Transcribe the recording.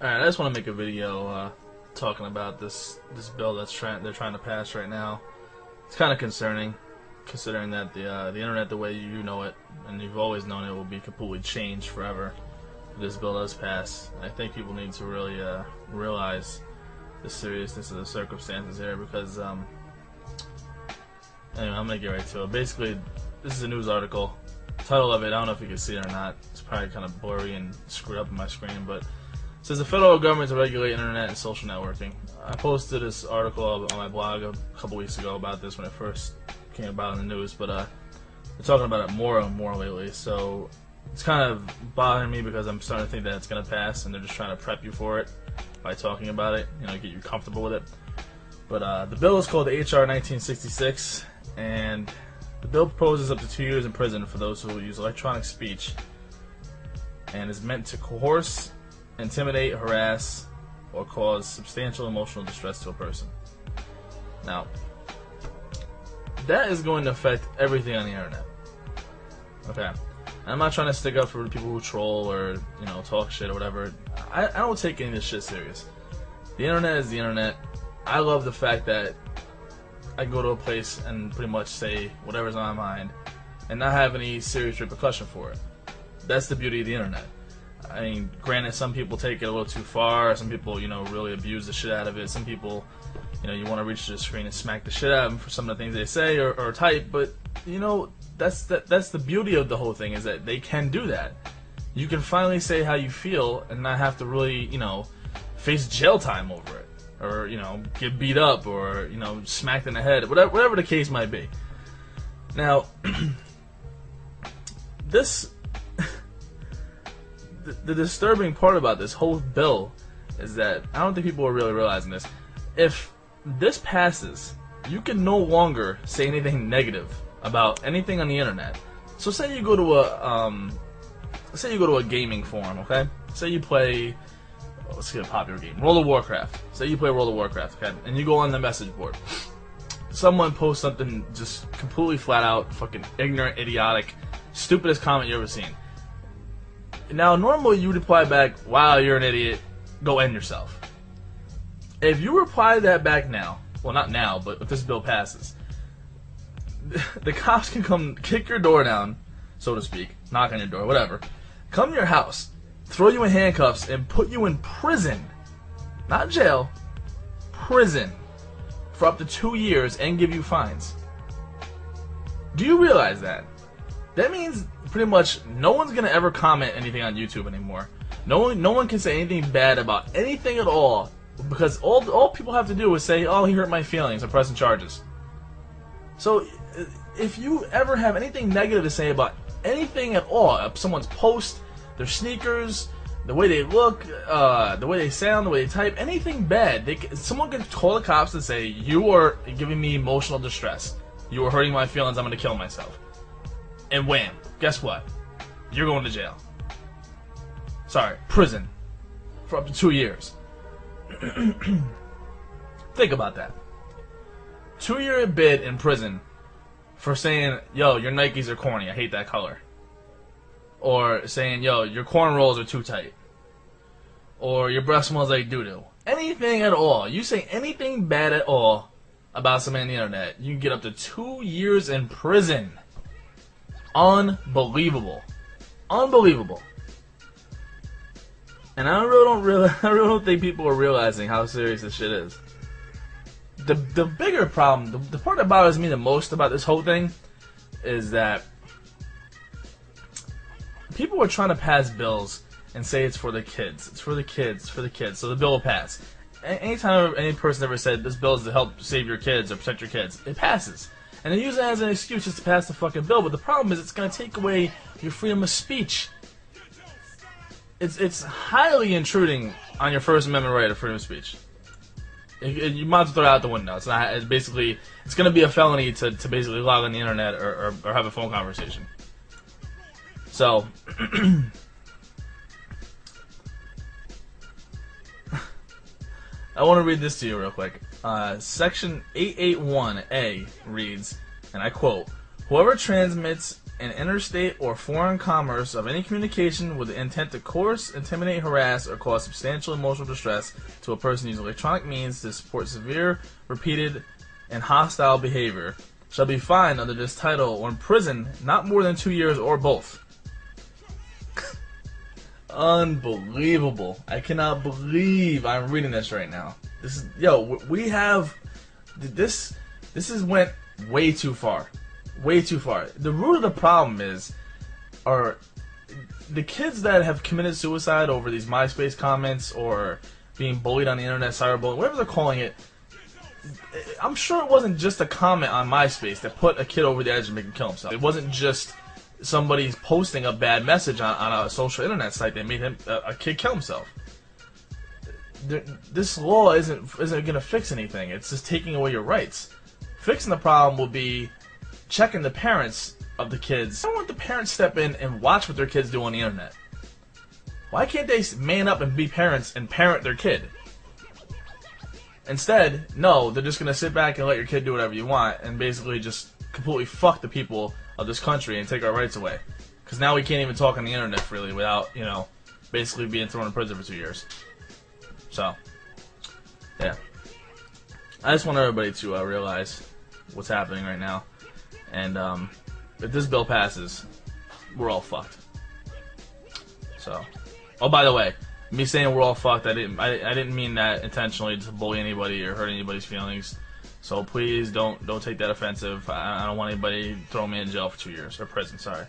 Alright, I just want to make a video talking about this bill they're trying to pass right now. It's kind of concerning, considering that the internet, the way you know it and you've always known it, will be completely changed forever if this bill does pass. I think people need to really realize the seriousness of the circumstances here, because anyway, I'm gonna get right to it. Basically, this is a news article. The title of it, I don't know if you can see it or not. It's probably kind of blurry and screwed up on my screen, but it says the federal government to regulate internet and social networking. I posted this article on my blog a couple weeks ago about this when it first came about in the news, but they're talking about it more and more lately, so it's kind of bothering me because I'm starting to think that it's going to pass, and they're just trying to prep you for it by talking about it, get you comfortable with it. But the bill is called H.R. 1966, and the bill proposes up to 2 years in prison for those who use electronic speech, and is meant to coerce, intimidate, harass, or cause substantial emotional distress to a person. Now, that is going to affect everything on the internet. Okay, and I'm not trying to stick up for the people who troll or talk shit or whatever. I don't take any of this shit serious. The internet is the internet. I love the fact that I can go to a place and pretty much say whatever's on my mind and not have any serious repercussion for it. That's the beauty of the internet. I mean, granted, some people take it a little too far. Some people, really abuse the shit out of it. Some people, you want to reach to the screen and smack the shit out of them for some of the things they say or type. But, that's the beauty of the whole thing, is that they can do that. You can finally say how you feel and not have to really, face jail time over it. Or, get beat up or, smacked in the head. Whatever the case might be. Now, the disturbing part about this whole bill is that I don't think people are really realizing this. If this passes, you can no longer say anything negative about anything on the internet. So say you go to a gaming forum, okay? Say you play, let's get a popular game, World of Warcraft. Say you play World of Warcraft, okay? And you go on the message board. Someone posts something just completely flat out, fucking ignorant, idiotic, stupidest comment you ever seen. Now, normally you would reply back, wow, you're an idiot, go end yourself. If you reply that back now, well, not now, but if this bill passes, the cops can come kick your door down, so to speak, knock on your door, whatever, come to your house, throw you in handcuffs, and put you in prison, not jail, prison, for up to 2 years, and give you fines. Do you realize that? That means pretty much no one's gonna ever comment anything on YouTube anymore. No one can say anything bad about anything at all, because all people have to do is say, "Oh, he hurt my feelings," and pressing charges. So, if you ever have anything negative to say about anything at all, someone's post, their sneakers, the way they look, the way they sound, the way they type, anything bad, someone can call the cops and say, "You are giving me emotional distress. You are hurting my feelings. I'm gonna kill myself." And wham, guess what? You're going to jail. Sorry, prison. For up to 2 years. Think about that. 2-year bid in prison for saying, "Yo, your Nikes are corny, I hate that color." Or saying, "Yo, your cornrows are too tight." Or your breath smells like doo-doo. Anything at all. You say anything bad at all about somebody on the internet, you can get up to 2 years in prison. Unbelievable. Unbelievable. And I really don't think people are realizing how serious this shit is. The bigger problem, the part that bothers me the most about this whole thing, is that people are trying to pass bills and say it's for the kids. It's for the kids, it's for the kids. So the bill will pass. Anytime any person ever said this bill is to help save your kids or protect your kids, it passes. And they use it as an excuse just to pass the fucking bill. But the problem is it's going to take away your freedom of speech. It's highly intruding on your First Amendment right of freedom of speech. You might as well throw it out the window. It's going to be a felony to basically log on the internet or have a phone conversation. So, I want to read this to you real quick. Section 881A reads, and I quote, "Whoever transmits in interstate or foreign commerce of any communication with the intent to coerce, intimidate, harass, or cause substantial emotional distress to a person using electronic means to support severe, repeated, and hostile behavior shall be fined under this title or imprisoned not more than 2 years or both. Unbelievable. I cannot believe I'm reading this right now. This is, we have, this has went way too far. Way too far. The root of the problem are the kids that have committed suicide over these MySpace comments or being bullied on the internet, cyberbullying, whatever they're calling it. I'm sure it wasn't just a comment on MySpace that put a kid over the edge and make him kill himself. It wasn't just somebody posting a bad message on a social internet site that made a kid kill himself. This law isn't going to fix anything. It's just taking away your rights. Fixing the problem will be checking the parents of the kids. I don't want the parents step in and watch what their kids do on the internet. Why can't they man up and be parents and parent their kid? Instead, no, they're just going to sit back and let your kid do whatever you want and basically just completely fuck the people of this country and take our rights away. Because now we can't even talk on the internet freely without, basically being thrown in prison for 2 years. So, yeah. I just want everybody to realize what's happening right now. And if this bill passes, we're all fucked. So, oh, by the way, me saying we're all fucked, I didn't mean that intentionally to bully anybody or hurt anybody's feelings. So please don't take that offensive. I don't want anybody throwing me in jail for 2 years or prison. Sorry.